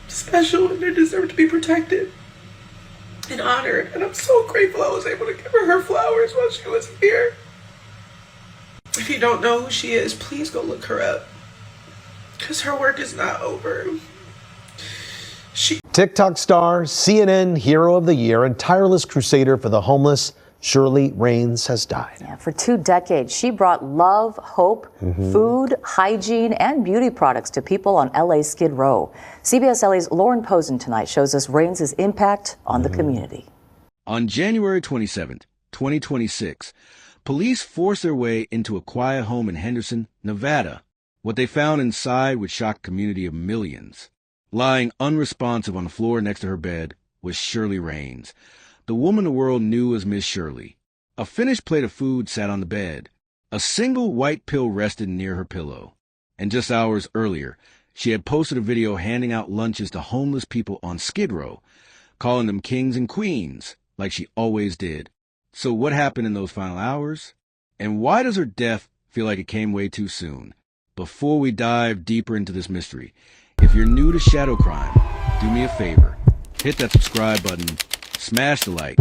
special and they deserve to be protected and honored. And I'm so grateful I was able to give her flowers while she was here. If you don't know who she is, please go look her up, because her work is not over. TikTok star, CNN Hero of the Year, and tireless crusader for the homeless, Shirley Raines has died. Yeah, for 2 decades, she brought love, hope, food, hygiene, and beauty products to people on LA's Skid Row. CBS LA's Lauren Posen tonight shows us Raines' impact on the community. On January 27th, 2026, police forced their way into a quiet home in Henderson, Nevada. What they found inside would shock a community of millions. Lying unresponsive on the floor next to her bed was Shirley Raines, the woman the world knew as Miss Shirley. A finished plate of food sat on the bed. A single white pill rested near her pillow. And just hours earlier, she had posted a video handing out lunches to homeless people on Skid Row, calling them kings and queens, like she always did. So what happened in those final hours? And why does her death feel like it came way too soon? Before we dive deeper into this mystery, if you're new to Shadow Crime, do me a favor. Hit that subscribe button, smash the like,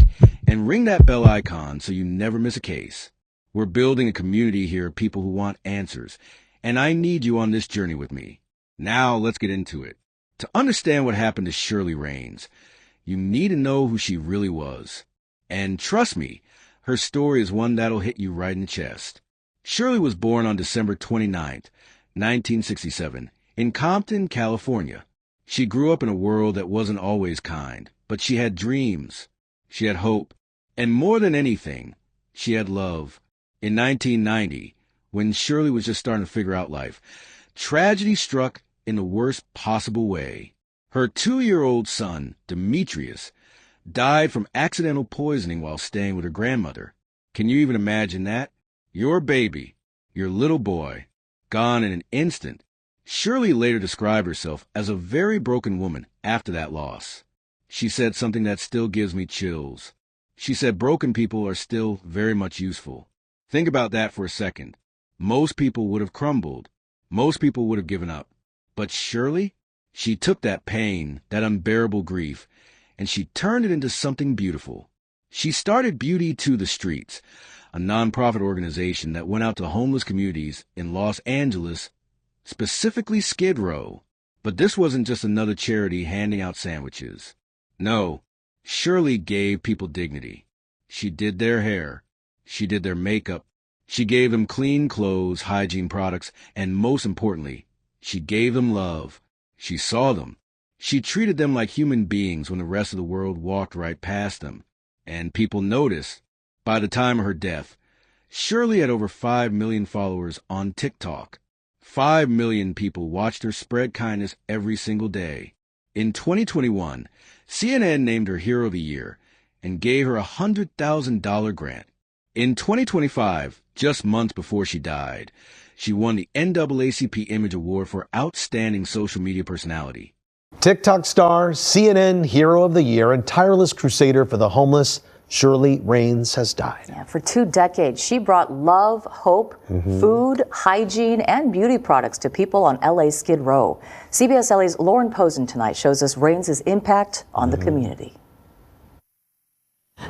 and ring that bell icon so you never miss a case. We're building a community here of people who want answers, and I need you on this journey with me. Now let's get into it. To understand what happened to Shirley Raines, you need to know who she really was. And trust me, her story is one that'll hit you right in the chest. Shirley was born on December 29th, 1967, in Compton, California. She grew up in a world that wasn't always kind, but she had dreams. She had hope. And more than anything, she had love. In 1990, when Shirley was just starting to figure out life, tragedy struck in the worst possible way. Her 2-year-old son, Demetrius, died from accidental poisoning while staying with her grandmother. Can you even imagine that? Your baby, your little boy, gone in an instant. Shirley later described herself as a very broken woman after that loss. She said something that still gives me chills. She said broken people are still very much useful. Think about that for a second. Most people would have crumbled. Most people would have given up. But Shirley, she took that pain, that unbearable grief, and she turned it into something beautiful. She started Beauty to the Streetz, a nonprofit organization that went out to homeless communities in Los Angeles, specifically Skid Row. But this wasn't just another charity handing out sandwiches. No, Shirley gave people dignity. She did their hair. She did their makeup. She gave them clean clothes, hygiene products, and most importantly, she gave them love. She saw them. She treated them like human beings when the rest of the world walked right past them. And people noticed. By the time of her death, Shirley had over 5 million followers on TikTok. 5 million people watched her spread kindness every single day. In 2021, CNN named her Hero of the Year and gave her a $100,000 grant. In 2025, just months before she died, she won the NAACP Image Award for Outstanding Social Media Personality. TikTok star, CNN Hero of the Year, and tireless crusader for the homeless, Shirley Raines has died. Yeah, for 2 decades, she brought love, hope, food, hygiene, and beauty products to people on LA's Skid Row. CBS LA's Lauren Posen tonight shows us Raines' impact on the community.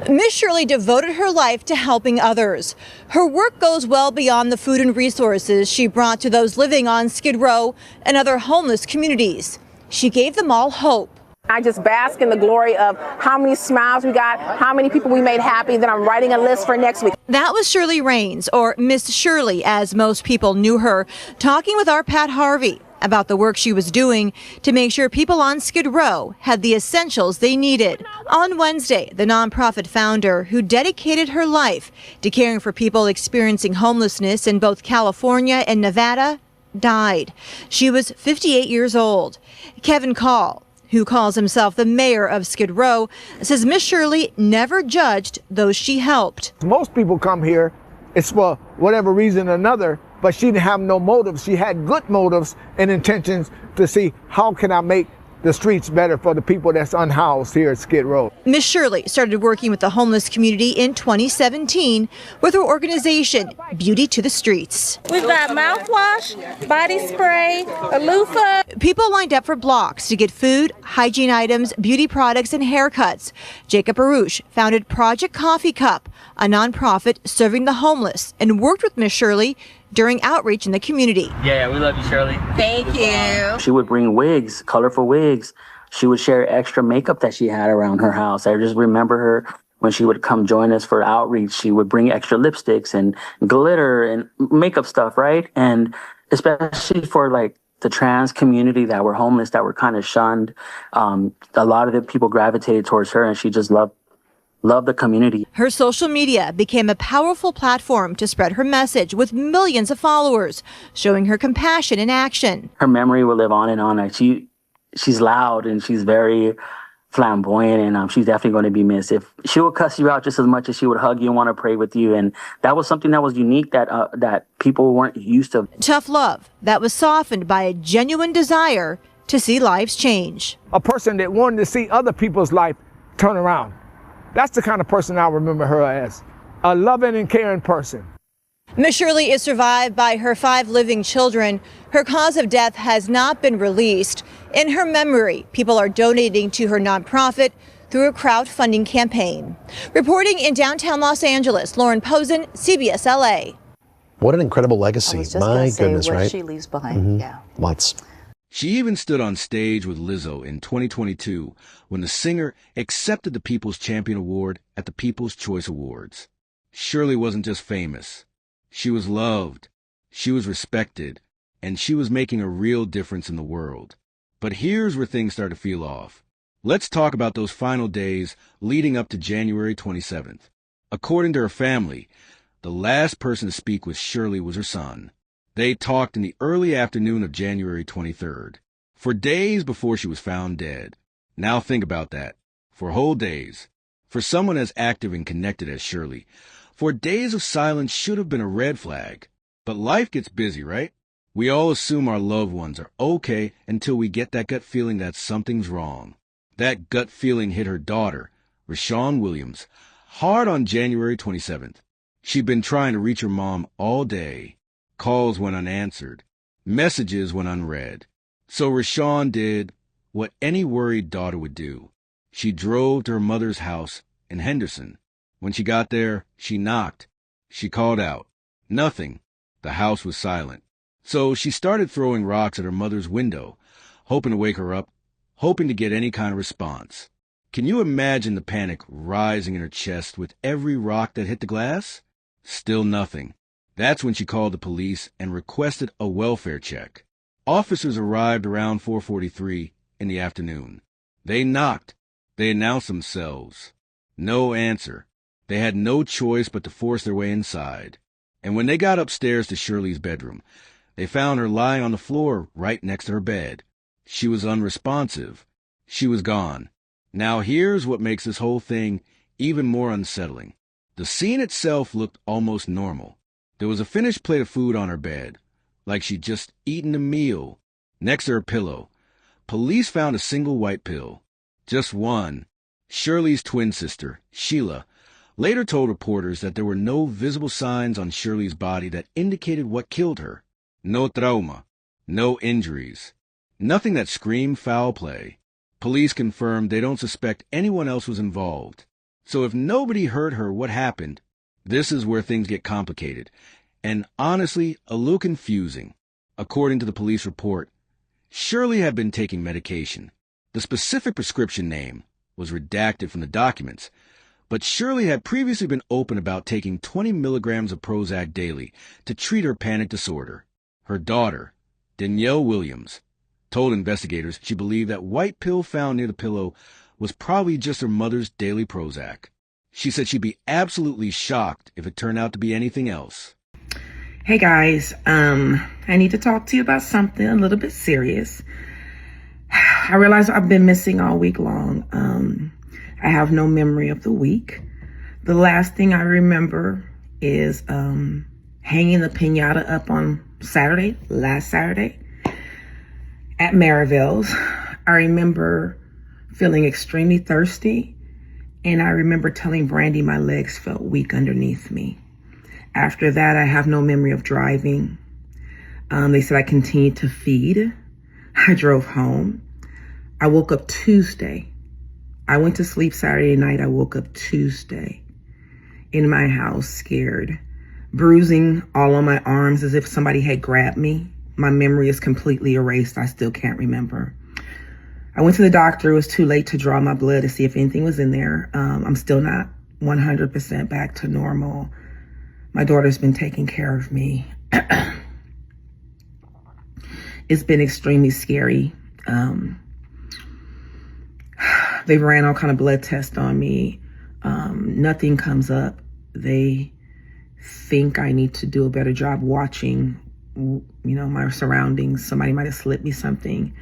Miss Shirley devoted her life to helping others. Her work goes well beyond the food and resources she brought to those living on Skid Row and other homeless communities. She gave them all hope. I just bask in the glory of how many smiles we got, how many people we made happy, that I'm writing a list for next week. That was Shirley Raines, or Miss Shirley as most people knew her, talking with our Pat Harvey about the work she was doing to make sure people on Skid Row had the essentials they needed. On Wednesday, the nonprofit founder, who dedicated her life to caring for people experiencing homelessness in both California and Nevada, died. She was 58 years old. Kevin Call, who calls himself the mayor of Skid Row, says Miss Shirley never judged those she helped. Most people come here, it's for whatever reason or another, but she didn't have no motives. She had good motives and intentions to see how can I make the streets better for the people that's unhoused here at Skid Row. Miss Shirley started working with the homeless community in 2017 with her organization, Beauty to the Streets. We've got mouthwash, body spray, a loofah. People lined up for blocks to get food, hygiene items, beauty products, and haircuts. Jacob Arush founded Project Coffee Cup, a nonprofit serving the homeless, and worked with Miss Shirley during outreach in the community. Yeah, we love you, Shirley. Thank you. She would bring wigs, colorful wigs. She would share extra makeup that she had around her house. I just remember her when she would come join us for outreach. She would bring extra lipsticks and glitter and makeup stuff, right? And especially for like the trans community that were homeless, that were kind of shunned, a lot of the people gravitated towards her, and she just loved the community. Her social media became a powerful platform to spread her message with millions of followers, showing her compassion in action. Her memory will live on and on. Like she's loud and she's very flamboyant, and she's definitely going to be missed. If she will cuss you out just as much as she would hug you and want to pray with you, and that was something that was unique that people weren't used to. Tough love that was softened by a genuine desire to see lives change. A person that wanted to see other people's life turn around. That's the kind of person I remember her as, a loving and caring person. Miss Shirley is survived by her 5 living children. Her cause of death has not been released. In her memory, people are donating to her nonprofit through a crowdfunding campaign. Reporting in downtown Los Angeles, Lauren Posen, CBS LA. What an incredible legacy. My goodness, what right? she leaves behind. Yeah. Lots. She even stood on stage with Lizzo in 2022 when the singer accepted the People's Champion Award at the People's Choice Awards. Shirley wasn't just famous. She was loved, she was respected, and she was making a real difference in the world. But here's where things start to feel off. Let's talk about those final days leading up to January 27th. According to her family, the last person to speak with Shirley was her son. They talked in the early afternoon of January 23rd, for days before she was found dead. Now think about that. For whole days. For someone as active and connected as Shirley, for days of silence should have been a red flag. But life gets busy, right? We all assume our loved ones are okay until we get that gut feeling that something's wrong. That gut feeling hit her daughter, Rashawn Williams, hard on January 27th. She'd been trying to reach her mom all day. Calls went unanswered. Messages went unread. So Rashawn did what any worried daughter would do. She drove to her mother's house in Henderson. When she got there, she knocked. She called out. Nothing. The house was silent. So she started throwing rocks at her mother's window, hoping to wake her up, hoping to get any kind of response. Can you imagine the panic rising in her chest with every rock that hit the glass? Still nothing. That's when she called the police and requested a welfare check. Officers arrived around 4:43 in the afternoon. They knocked. They announced themselves. No answer. They had no choice but to force their way inside. And when they got upstairs to Shirley's bedroom, they found her lying on the floor right next to her bed. She was unresponsive. She was gone. Now here's what makes this whole thing even more unsettling. The scene itself looked almost normal. There was a finished plate of food on her bed, like she'd just eaten a meal. Next to her pillow, police found a single white pill. Just one. Shirley's twin sister, Sheila, later told reporters that there were no visible signs on Shirley's body that indicated what killed her. No trauma. No injuries. Nothing that screamed foul play. Police confirmed they don't suspect anyone else was involved. So if nobody heard her, what happened? This is where things get complicated, and honestly, a little confusing. According to the police report, Shirley had been taking medication. The specific prescription name was redacted from the documents, but Shirley had previously been open about taking 20 milligrams of Prozac daily to treat her panic disorder. Her daughter, Danielle Williams, told investigators she believed that white pill found near the pillow was probably just her mother's daily Prozac. She said she'd be absolutely shocked if it turned out to be anything else. Hey guys, I need to talk to you about something a little bit serious. I realize I've been missing all week long. I have no memory of the week. The last thing I remember is hanging the piñata up on last Saturday, at Maryville's. I remember feeling extremely thirsty, and I remember telling Brandy my legs felt weak underneath me. After that, I have no memory of driving. They said I continued to feed. I drove home. I woke up Tuesday. I went to sleep Saturday night. I woke up Tuesday in my house, scared, bruising all on my arms as if somebody had grabbed me. My memory is completely erased. I still can't remember. I went to the doctor. It was too late to draw my blood to see if anything was in there. I'm still not 100% back to normal. My daughter's been taking care of me. It's been extremely scary. They've ran all kind of blood tests on me. Nothing comes up. They think I need to do a better job watching, my surroundings. Somebody might have slipped me something.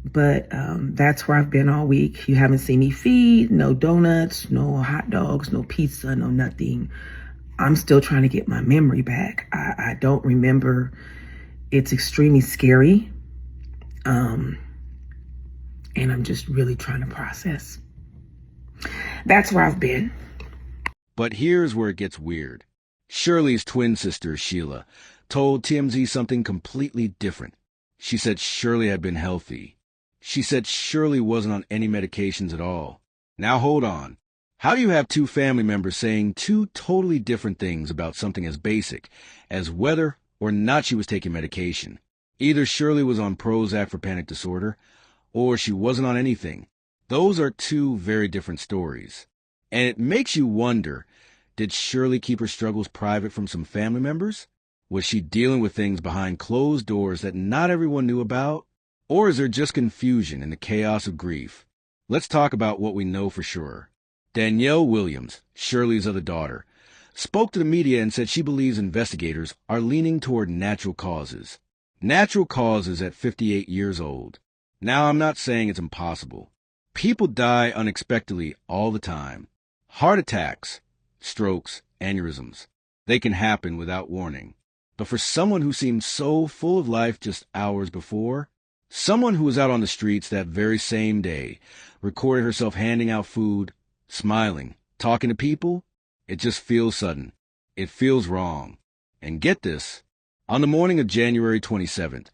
But that's where I've been all week. You haven't seen me feed, no donuts, no hot dogs, no pizza, no nothing. I'm still trying to get my memory back. I don't remember. It's extremely scary. And I'm just really trying to process. That's where I've been. But here's where it gets weird. Shirley's twin sister, Sheila, told TMZ something completely different. She said Shirley had been healthy. She said Shirley wasn't on any medications at all. Now hold on. How do you have two family members saying two totally different things about something as basic as whether or not she was taking medication? Either Shirley was on Prozac for panic disorder, or she wasn't on anything. Those are two very different stories. And it makes you wonder, did Shirley keep her struggles private from some family members? Was she dealing with things behind closed doors that not everyone knew about? Or is there just confusion in the chaos of grief? Let's talk about what we know for sure. Danielle Williams, Shirley's other daughter, spoke to the media and said she believes investigators are leaning toward natural causes. Natural causes at 58 years old. Now, I'm not saying it's impossible. People die unexpectedly all the time. Heart attacks, strokes, aneurysms. They can happen without warning. But for someone who seemed so full of life just hours before, someone who was out on the streets that very same day, recorded herself handing out food, smiling, talking to people, it just feels sudden. It feels wrong. And get this, on the morning of January 27th,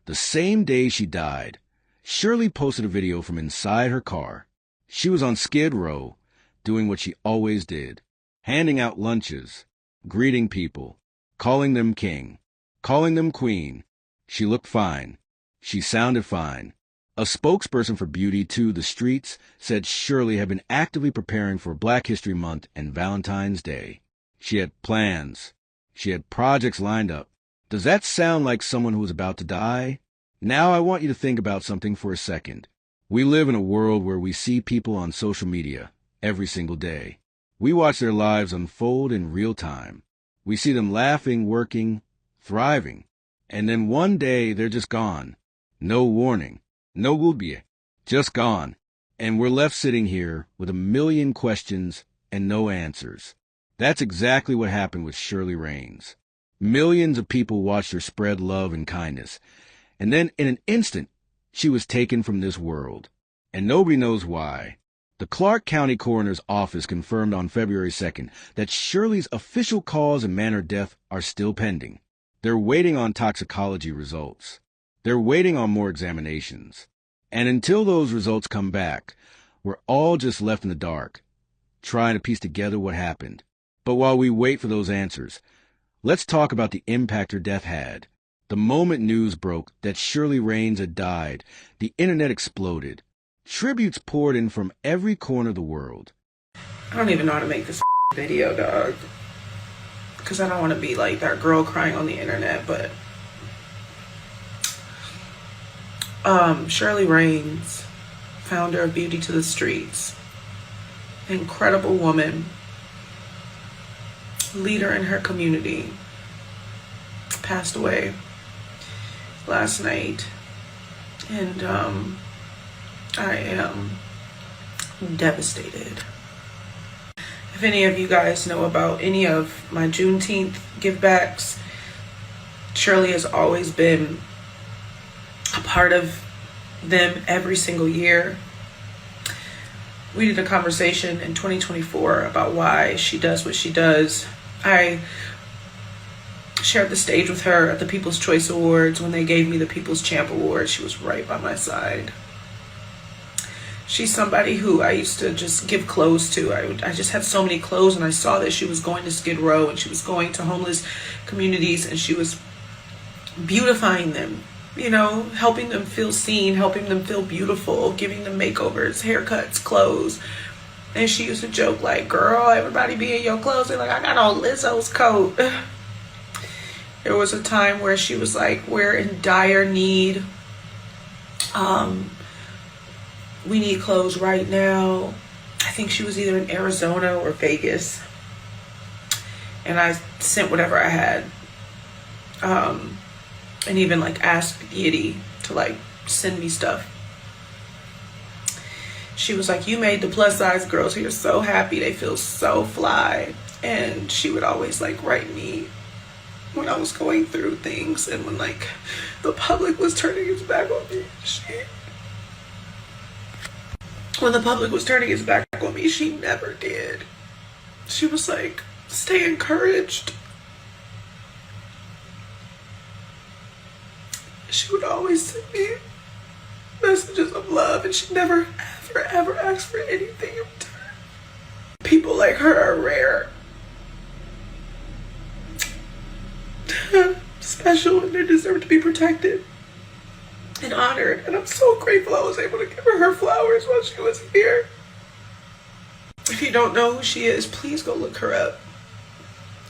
the same day she died, Shirley posted a video from inside her car. She was on Skid Row, doing what she always did, handing out lunches, greeting people, calling them king, calling them queen. She looked fine. She sounded fine. A spokesperson for Beauty to the Streetz said Shirley had been actively preparing for Black History Month and Valentine's Day. She had plans. She had projects lined up. Does that sound like someone who was about to die? Now I want you to think about something for a second. We live in a world where we see people on social media every single day. We watch their lives unfold in real time. We see them laughing, working, thriving. And then one day they're just gone. No warning. No goodbye. Just gone. And we're left sitting here with a million questions and no answers. That's exactly what happened with Shirley Raines. Millions of people watched her spread love and kindness. And then in an instant, she was taken from this world. And nobody knows why. The Clark County Coroner's Office confirmed on February 2nd that Shirley's official cause and manner of death are still pending. They're waiting on toxicology results. They're waiting on more examinations. And until those results come back, we're all just left in the dark, trying to piece together what happened. But while we wait for those answers, let's talk about the impact her death had. The moment news broke that Shirley Raines had died, the internet exploded. Tributes poured in from every corner of the world. I don't even know how to make this video, dog. Because I don't want to be like that girl crying on the internet, but Shirley Raines, founder of Beauty to the Streetz, incredible woman, leader in her community, passed away last night, and I am devastated. If any of you guys know about any of my Juneteenth givebacks, Shirley has always been a part of them every single year. We did a conversation in 2024 about why she does what she does. I shared the stage with her at the People's Choice Awards when they gave me the People's Champ Award. She was right by my side. She's somebody who I used to just give clothes to. I just had so many clothes, and I saw that she was going to Skid Row and she was going to homeless communities and she was beautifying them, you know, helping them feel seen, helping them feel beautiful, giving them makeovers, haircuts, clothes. And she used to joke like, girl, everybody be in your clothes. They're like, I got on Lizzo's coat. There was a time where she was like, we're in dire need. We need clothes right now. I think she was either in Arizona or Vegas. And I sent whatever I had. And even like asked Yiddy to like send me stuff. She was like, you made the plus size girls here so happy. They feel so fly. And she would always like write me when I was going through things and when like the public was turning its back on me. When the public was turning its back on me, she never did. She was like, stay encouraged. She would always send me messages of love, and she never, ever asked for anything in return. People like her are rare. Special, and they deserve to be protected and honored. And I'm so grateful I was able to give her flowers while she was here. If you don't know who she is, please go look her up,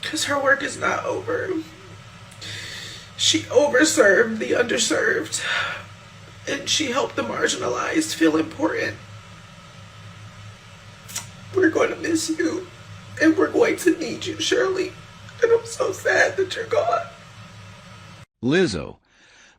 because her work is not over. She overserved the underserved, and she helped the marginalized feel important. We're going to miss you, and we're going to need you, Shirley. And I'm so sad that you're gone. Lizzo,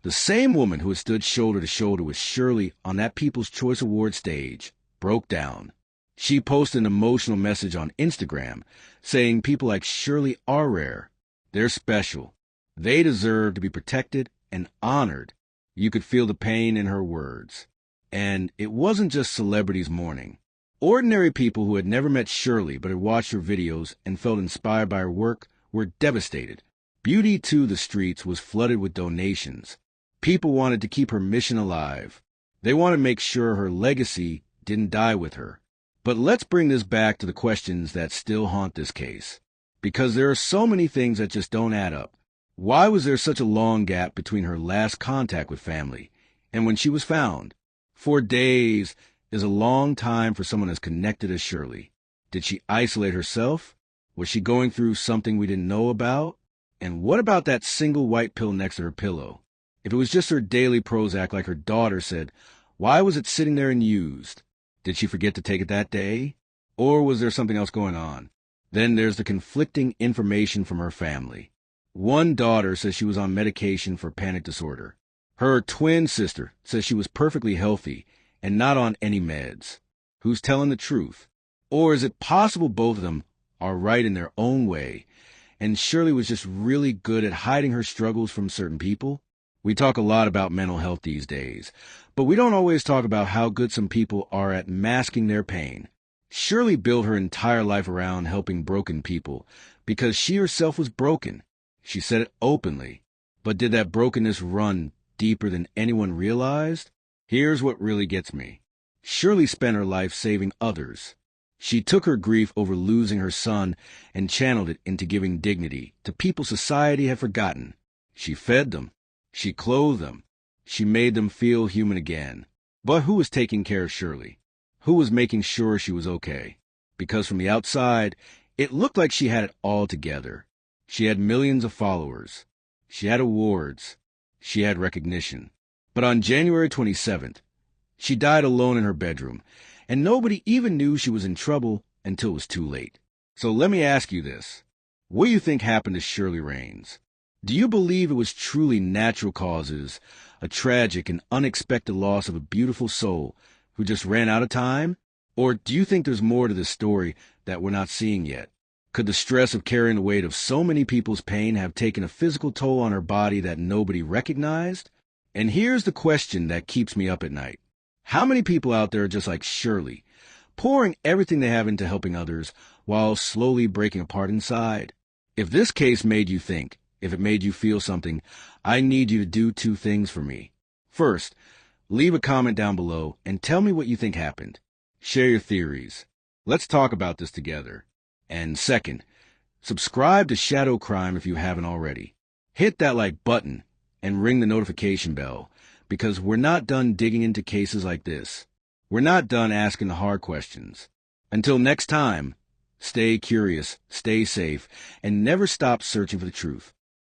the same woman who had stood shoulder to shoulder with Shirley on that People's Choice Award stage, broke down. She posted an emotional message on Instagram saying people like Shirley are rare. They're special. They deserve to be protected and honored. You could feel the pain in her words. And it wasn't just celebrities mourning. Ordinary people who had never met Shirley but had watched her videos and felt inspired by her work were devastated. Beauty to the Streetz was flooded with donations. People wanted to keep her mission alive. They wanted to make sure her legacy didn't die with her. But let's bring this back to the questions that still haunt this case. Because there are so many things that just don't add up. Why was there such a long gap between her last contact with family and when she was found? 4 days is a long time for someone as connected as Shirley. Did she isolate herself? Was she going through something we didn't know about? And what about that single white pill next to her pillow? If it was just her daily Prozac like her daughter said, why was it sitting there unused? Did she forget to take it that day? Or was there something else going on? Then there's the conflicting information from her family. One daughter says she was on medication for panic disorder. Her twin sister says she was perfectly healthy and not on any meds. Who's telling the truth? Or is it possible both of them are right in their own way, and Shirley was just really good at hiding her struggles from certain people? We talk a lot about mental health these days, but we don't always talk about how good some people are at masking their pain. Shirley built her entire life around helping broken people because she herself was broken. She said it openly. But did that brokenness run deeper than anyone realized? Here's what really gets me. Shirley spent her life saving others. She took her grief over losing her son and channeled it into giving dignity to people society had forgotten. She fed them. She clothed them. She made them feel human again. But who was taking care of Shirley? Who was making sure she was okay? Because from the outside, it looked like she had it all together. She had millions of followers. She had awards. She had recognition. But on January 27th, she died alone in her bedroom, and nobody even knew she was in trouble until it was too late. So let me ask you this. What do you think happened to Shirley Raines? Do you believe it was truly natural causes, a tragic and unexpected loss of a beautiful soul who just ran out of time? Or do you think there's more to this story that we're not seeing yet? Could the stress of carrying the weight of so many people's pain have taken a physical toll on her body that nobody recognized? And here's the question that keeps me up at night. How many people out there are just like Shirley, pouring everything they have into helping others while slowly breaking apart inside? If this case made you think, if it made you feel something, I need you to do 2 things for me. First, leave a comment down below and tell me what you think happened. Share your theories. Let's talk about this together. And second, subscribe to Shadow Crime if you haven't already. Hit that like button and ring the notification bell, because we're not done digging into cases like this. We're not done asking the hard questions. Until next time, stay curious, stay safe, and never stop searching for the truth.